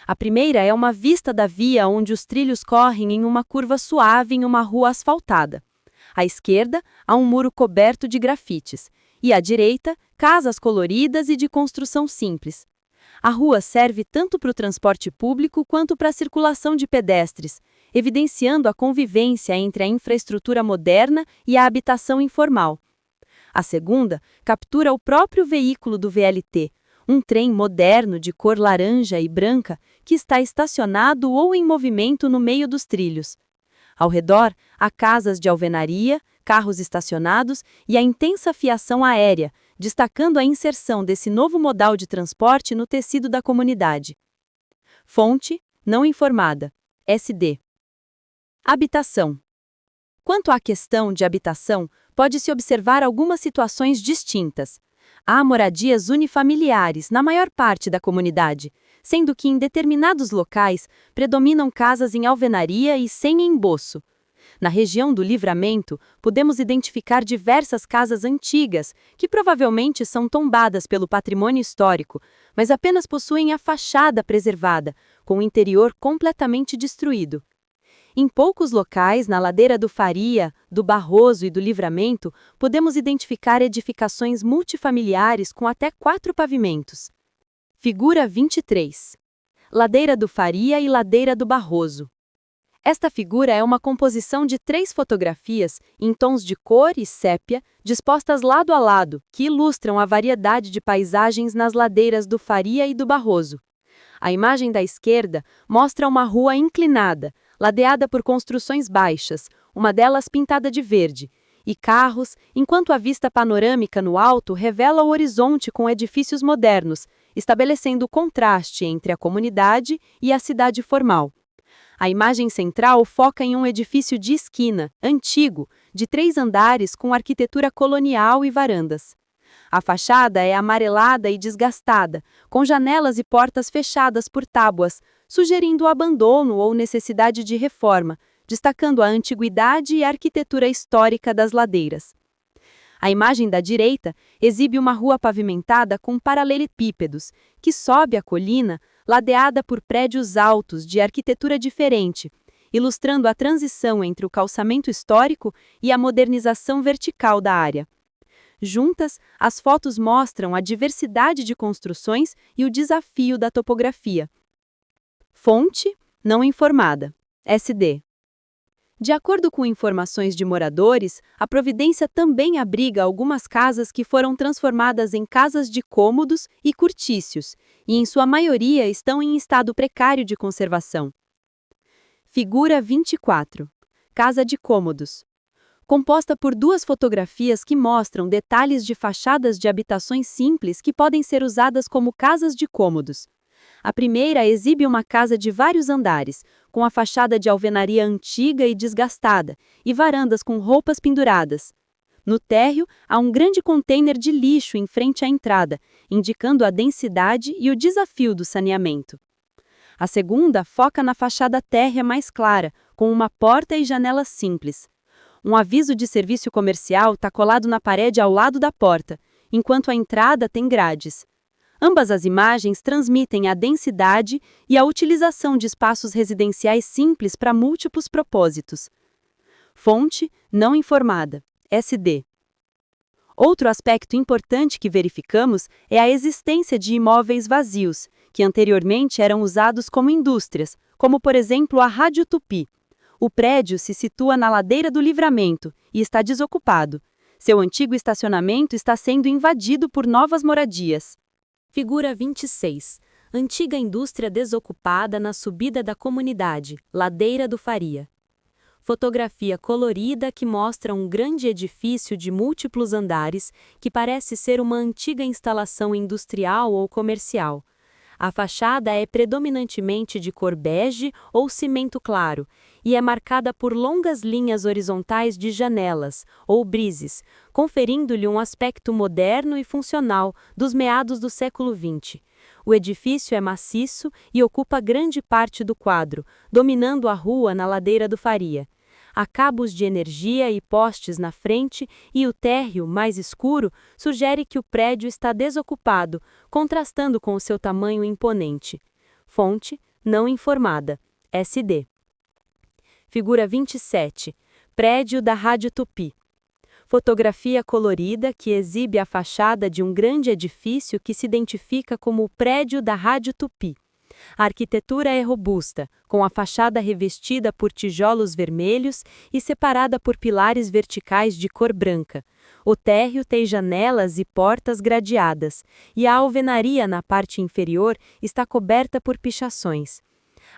A primeira é uma vista da via onde os trilhos correm em uma curva suave em uma rua asfaltada. À esquerda, há um muro coberto de grafites, e à direita, casas coloridas e de construção simples. A rua serve tanto para o transporte público quanto para a circulação de pedestres, evidenciando a convivência entre a infraestrutura moderna e a habitação informal. A segunda captura o próprio veículo do VLT, um trem moderno de cor laranja e branca que está estacionado ou em movimento no meio dos trilhos. Ao redor, há casas de alvenaria, carros estacionados e a intensa fiação aérea, destacando a inserção desse novo modal de transporte no tecido da comunidade. Fonte: não informada. SD. Habitação. Quanto à questão de habitação, pode-se observar algumas situações distintas. Há moradias unifamiliares na maior parte da comunidade, sendo que em determinados locais predominam casas em alvenaria e sem emboço. Na região do Livramento, podemos identificar diversas casas antigas, que provavelmente são tombadas pelo patrimônio histórico, mas apenas possuem a fachada preservada, com o interior completamente destruído. Em poucos locais, na ladeira do Faria, do Barroso e do Livramento, podemos identificar edificações multifamiliares com até 4 pavimentos. Figura 23. Ladeira do Faria e Ladeira do Barroso. Esta figura é uma composição de 3 fotografias, em tons de cor e sépia, dispostas lado a lado, que ilustram a variedade de paisagens nas ladeiras do Faria e do Barroso. A imagem da esquerda mostra uma rua inclinada, ladeada por construções baixas, uma delas pintada de verde, e carros, enquanto a vista panorâmica no alto revela o horizonte com edifícios modernos, estabelecendo o contraste entre a comunidade e a cidade formal. A imagem central foca em um edifício de esquina, antigo, de 3 andares com arquitetura colonial e varandas. A fachada é amarelada e desgastada, com janelas e portas fechadas por tábuas, sugerindo o abandono ou necessidade de reforma, destacando a antiguidade e a arquitetura histórica das ladeiras. A imagem da direita exibe uma rua pavimentada com paralelepípedos, que sobe a colina, ladeada por prédios altos de arquitetura diferente, ilustrando a transição entre o calçamento histórico e a modernização vertical da área. Juntas, as fotos mostram a diversidade de construções e o desafio da topografia. Fonte: não informada. SD. De acordo com informações de moradores, a Providência também abriga algumas casas que foram transformadas em casas de cômodos e cortícios, e em sua maioria estão em estado precário de conservação. Figura 24. Casa de cômodos. Composta por 2 fotografias que mostram detalhes de fachadas de habitações simples que podem ser usadas como casas de cômodos. A primeira exibe uma casa de vários andares, com a fachada de alvenaria antiga e desgastada, e varandas com roupas penduradas. No térreo, há um grande container de lixo em frente à entrada, indicando a densidade e o desafio do saneamento. A segunda foca na fachada térrea mais clara, com uma porta e janelas simples. Um aviso de serviço comercial está colado na parede ao lado da porta, enquanto a entrada tem grades. Ambas as imagens transmitem a densidade e a utilização de espaços residenciais simples para múltiplos propósitos. Fonte: não informada. SD. Outro aspecto importante que verificamos é a existência de imóveis vazios, que anteriormente eram usados como indústrias, como por exemplo a Rádio Tupi. O prédio se situa na ladeira do Livramento e está desocupado. Seu antigo estacionamento está sendo invadido por novas moradias. Figura 26. Antiga indústria desocupada na subida da comunidade, Ladeira do Faria. Fotografia colorida que mostra um grande edifício de múltiplos andares que parece ser uma antiga instalação industrial ou comercial. A fachada é predominantemente de cor bege ou cimento claro e é marcada por longas linhas horizontais de janelas, ou brises, conferindo-lhe um aspecto moderno e funcional dos meados do século XX. O edifício é maciço e ocupa grande parte do quadro, dominando a rua na Ladeira do Faria. Há cabos de energia e postes na frente e o térreo, mais escuro, sugere que o prédio está desocupado, contrastando com o seu tamanho imponente. Fonte: não informada. SD. Figura 27. Prédio da Rádio Tupi. Fotografia colorida que exibe a fachada de um grande edifício que se identifica como o Prédio da Rádio Tupi. A arquitetura é robusta, com a fachada revestida por tijolos vermelhos e separada por pilares verticais de cor branca. O térreo tem janelas e portas gradeadas, e a alvenaria na parte inferior está coberta por pichações.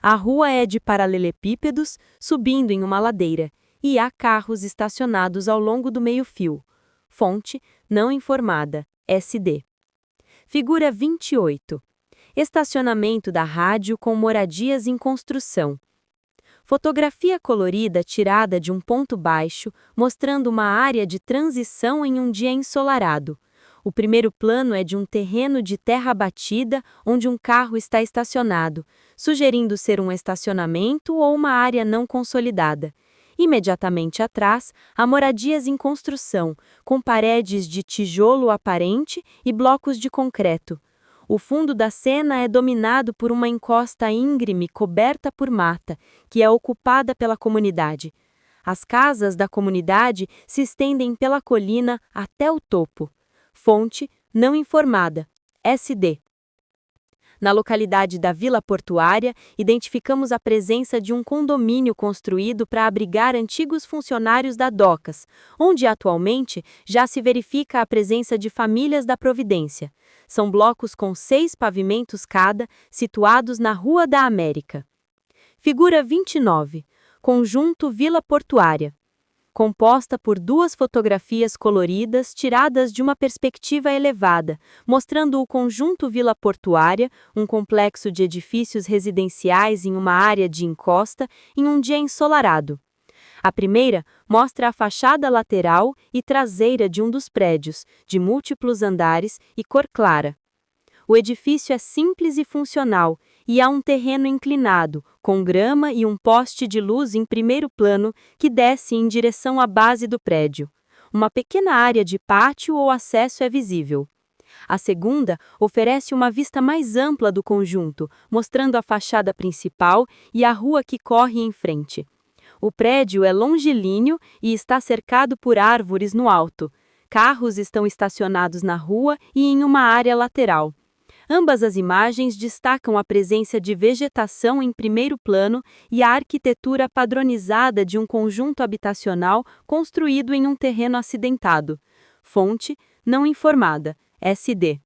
A rua é de paralelepípedos, subindo em uma ladeira, e há carros estacionados ao longo do meio-fio. Fonte: não informada. SD. Figura 28. Estacionamento da rádio com moradias em construção. Fotografia colorida tirada de um ponto baixo, mostrando uma área de transição em um dia ensolarado. O primeiro plano é de um terreno de terra batida, onde um carro está estacionado, sugerindo ser um estacionamento ou uma área não consolidada. Imediatamente atrás, há moradias em construção, com paredes de tijolo aparente e blocos de concreto. O fundo da cena é dominado por uma encosta íngreme coberta por mata, que é ocupada pela comunidade. As casas da comunidade se estendem pela colina até o topo. Fonte: não informada. SD. Na localidade da Vila Portuária, identificamos a presença de um condomínio construído para abrigar antigos funcionários da Docas, onde atualmente já se verifica a presença de famílias da Providência. São blocos com 6 pavimentos cada, situados na Rua da América. Figura 29. Conjunto Vila Portuária. Composta por 2 fotografias coloridas tiradas de uma perspectiva elevada, mostrando o conjunto Vila Portuária, um complexo de edifícios residenciais em uma área de encosta, em um dia ensolarado. A primeira mostra a fachada lateral e traseira de um dos prédios, de múltiplos andares e cor clara. O edifício é simples e funcional, e há um terreno inclinado, com grama e um poste de luz em primeiro plano que desce em direção à base do prédio. Uma pequena área de pátio ou acesso é visível. A segunda oferece uma vista mais ampla do conjunto, mostrando a fachada principal e a rua que corre em frente. O prédio é longilíneo e está cercado por árvores no alto. Carros estão estacionados na rua e em uma área lateral. Ambas as imagens destacam a presença de vegetação em primeiro plano e a arquitetura padronizada de um conjunto habitacional construído em um terreno acidentado. Fonte: não informada. SD.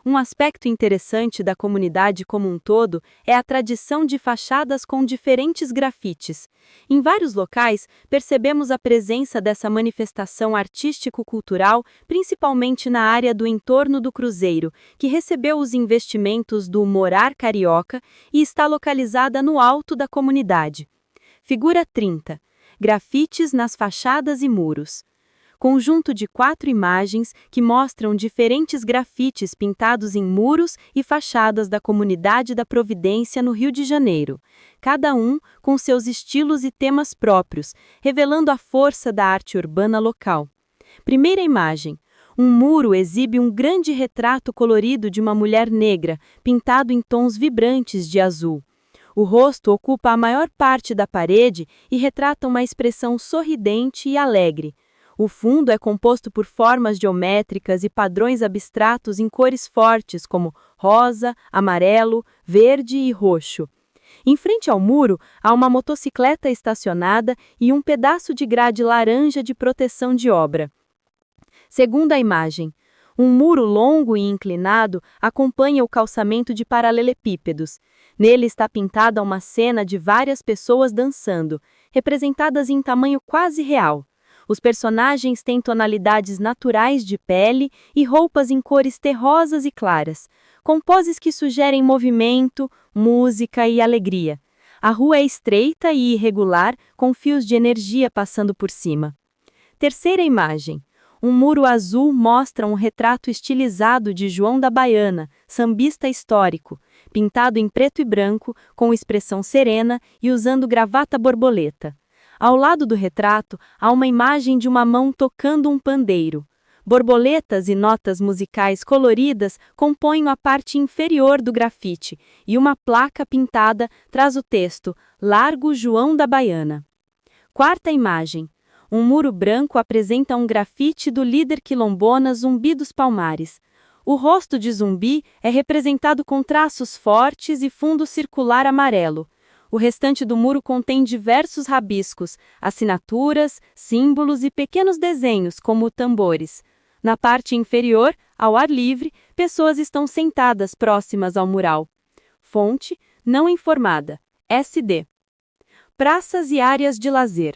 Um aspecto interessante da comunidade como um todo é a tradição de fachadas com diferentes grafites. Em vários locais, percebemos a presença dessa manifestação artístico-cultural, principalmente na área do entorno do Cruzeiro, que recebeu os investimentos do Morar Carioca e está localizada no alto da comunidade. Figura 30. Grafites nas fachadas e muros. Conjunto de 4 imagens que mostram diferentes grafites pintados em muros e fachadas da comunidade da Providência no Rio de Janeiro, cada um com seus estilos e temas próprios, revelando a força da arte urbana local. Primeira imagem. Um muro exibe um grande retrato colorido de uma mulher negra, pintado em tons vibrantes de azul. O rosto ocupa a maior parte da parede e retrata uma expressão sorridente e alegre. O fundo é composto por formas geométricas e padrões abstratos em cores fortes como rosa, amarelo, verde e roxo. Em frente ao muro, há uma motocicleta estacionada e um pedaço de grade laranja de proteção de obra. Segunda imagem. Um muro longo e inclinado acompanha o calçamento de paralelepípedos. Nele está pintada uma cena de várias pessoas dançando, representadas em tamanho quase real. Os personagens têm tonalidades naturais de pele e roupas em cores terrosas e claras, com poses que sugerem movimento, música e alegria. A rua é estreita e irregular, com fios de energia passando por cima. Terceira imagem. Um muro azul mostra um retrato estilizado de João da Baiana, sambista histórico, pintado em preto e branco, com expressão serena e usando gravata borboleta. Ao lado do retrato, há uma imagem de uma mão tocando um pandeiro. Borboletas e notas musicais coloridas compõem a parte inferior do grafite, e uma placa pintada traz o texto Largo João da Baiana. Quarta imagem. Um muro branco apresenta um grafite do líder quilombona Zumbi dos Palmares. O rosto de Zumbi é representado com traços fortes e fundo circular amarelo. O restante do muro contém diversos rabiscos, assinaturas, símbolos e pequenos desenhos, como tambores. Na parte inferior, ao ar livre, pessoas estão sentadas próximas ao mural. Fonte: não informada. SD. Praças e áreas de lazer.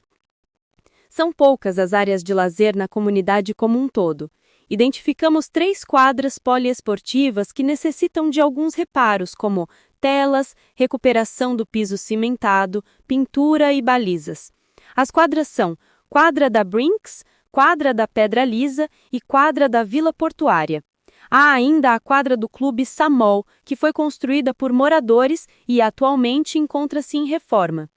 São poucas as áreas de lazer na comunidade como um todo. Identificamos 3 quadras poliesportivas que necessitam de alguns reparos, como telas, recuperação do piso cimentado, pintura e balizas. As quadras são Quadra da Brinks, Quadra da Pedra Lisa e Quadra da Vila Portuária. Há ainda a quadra do Clube Samol, que foi construída por moradores e atualmente encontra-se em reforma.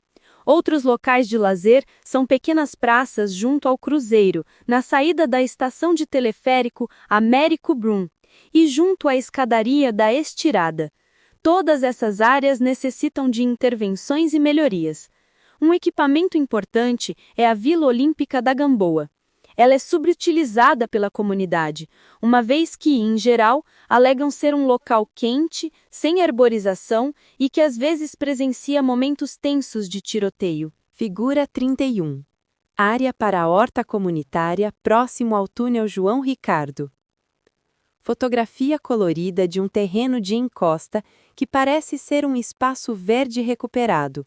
Outros locais de lazer são pequenas praças junto ao Cruzeiro, na saída da estação de teleférico Américo Brum, e junto à escadaria da Estirada. Todas essas áreas necessitam de intervenções e melhorias. Um equipamento importante é a Vila Olímpica da Gamboa. Ela é subutilizada pela comunidade, uma vez que, em geral, alegam ser um local quente, sem arborização e que às vezes presencia momentos tensos de tiroteio. Figura 31. Área para a horta comunitária próximo ao túnel João Ricardo. Fotografia colorida de um terreno de encosta que parece ser um espaço verde recuperado.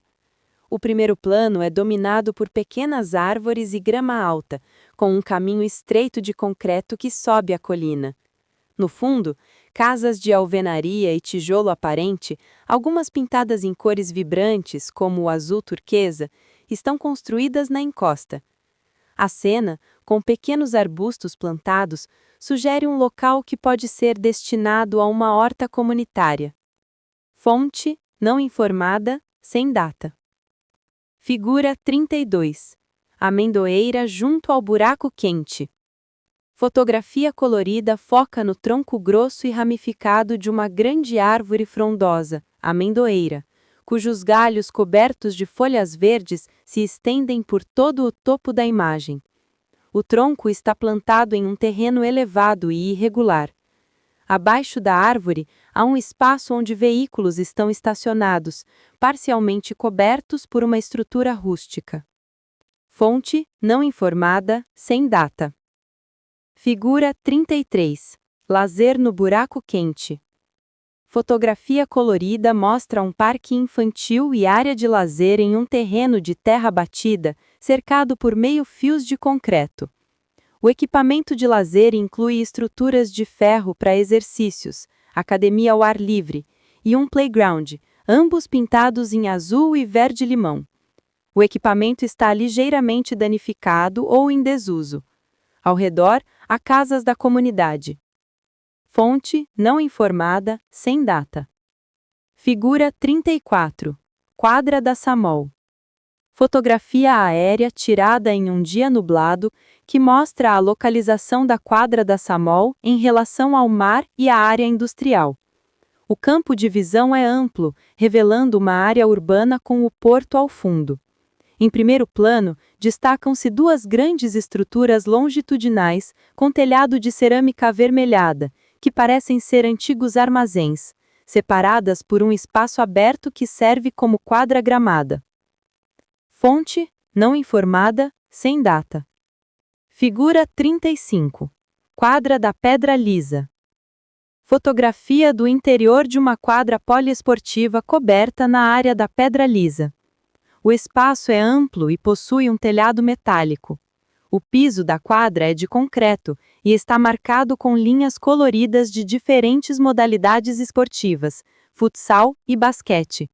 O primeiro plano é dominado por pequenas árvores e grama alta, com um caminho estreito de concreto que sobe a colina. No fundo, casas de alvenaria e tijolo aparente, algumas pintadas em cores vibrantes, como o azul turquesa, estão construídas na encosta. A cena, com pequenos arbustos plantados, sugere um local que pode ser destinado a uma horta comunitária. Fonte: não informada, sem data. Figura 32. Amendoeira junto ao buraco quente. Fotografia colorida foca no tronco grosso e ramificado de uma grande árvore frondosa, amendoeira, cujos galhos cobertos de folhas verdes se estendem por todo o topo da imagem. O tronco está plantado em um terreno elevado e irregular. Abaixo da árvore, há um espaço onde veículos estão estacionados, parcialmente cobertos por uma estrutura rústica. Fonte: não informada, sem data. Figura 33. Lazer no buraco quente. Fotografia colorida mostra um parque infantil e área de lazer em um terreno de terra batida, cercado por meio-fios de concreto. O equipamento de lazer inclui estruturas de ferro para exercícios, academia ao ar livre e um playground, ambos pintados em azul e verde-limão. O equipamento está ligeiramente danificado ou em desuso. Ao redor, há casas da comunidade. Fonte: não informada, sem data. Figura 34. Quadra da Samol. Fotografia aérea tirada em um dia nublado que mostra a localização da quadra da Samol em relação ao mar e à área industrial. O campo de visão é amplo, revelando uma área urbana com o porto ao fundo. Em primeiro plano, destacam-se 2 grandes estruturas longitudinais com telhado de cerâmica avermelhada, que parecem ser antigos armazéns, separadas por um espaço aberto que serve como quadra gramada. Fonte: não informada, sem data. Figura 35. Quadra da Pedra Lisa. Fotografia do interior de uma quadra poliesportiva coberta na área da Pedra Lisa. O espaço é amplo e possui um telhado metálico. O piso da quadra é de concreto e está marcado com linhas coloridas de diferentes modalidades esportivas, futsal e basquete.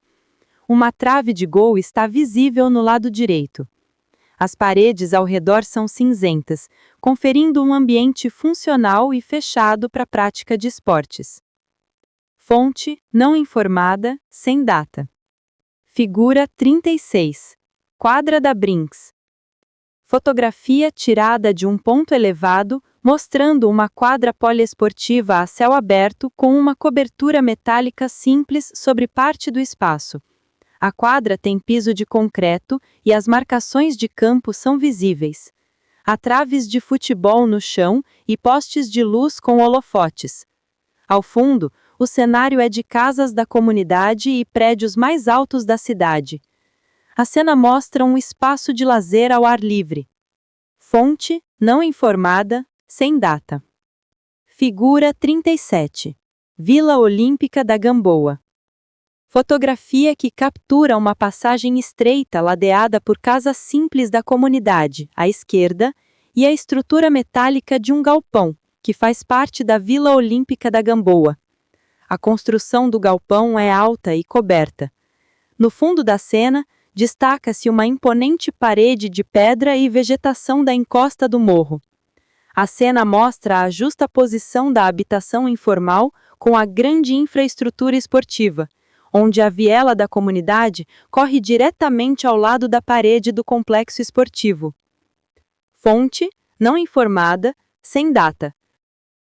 Uma trave de gol está visível no lado direito. As paredes ao redor são cinzentas, conferindo um ambiente funcional e fechado para a prática de esportes. Fonte: não informada, sem data. Figura 36. Quadra da Brinks. Fotografia tirada de um ponto elevado, mostrando uma quadra poliesportiva a céu aberto com uma cobertura metálica simples sobre parte do espaço. A quadra tem piso de concreto e as marcações de campo são visíveis. Há traves de futebol no chão e postes de luz com holofotes. Ao fundo, o cenário é de casas da comunidade e prédios mais altos da cidade. A cena mostra um espaço de lazer ao ar livre. Fonte: não informada, sem data. Figura 37. Vila Olímpica da Gamboa. Fotografia que captura uma passagem estreita ladeada por casas simples da comunidade, à esquerda, e a estrutura metálica de um galpão, que faz parte da Vila Olímpica da Gamboa. A construção do galpão é alta e coberta. No fundo da cena, destaca-se uma imponente parede de pedra e vegetação da encosta do morro. A cena mostra a justaposição da habitação informal com a grande infraestrutura esportiva, onde a viela da comunidade corre diretamente ao lado da parede do complexo esportivo. Fonte: não informada, sem data.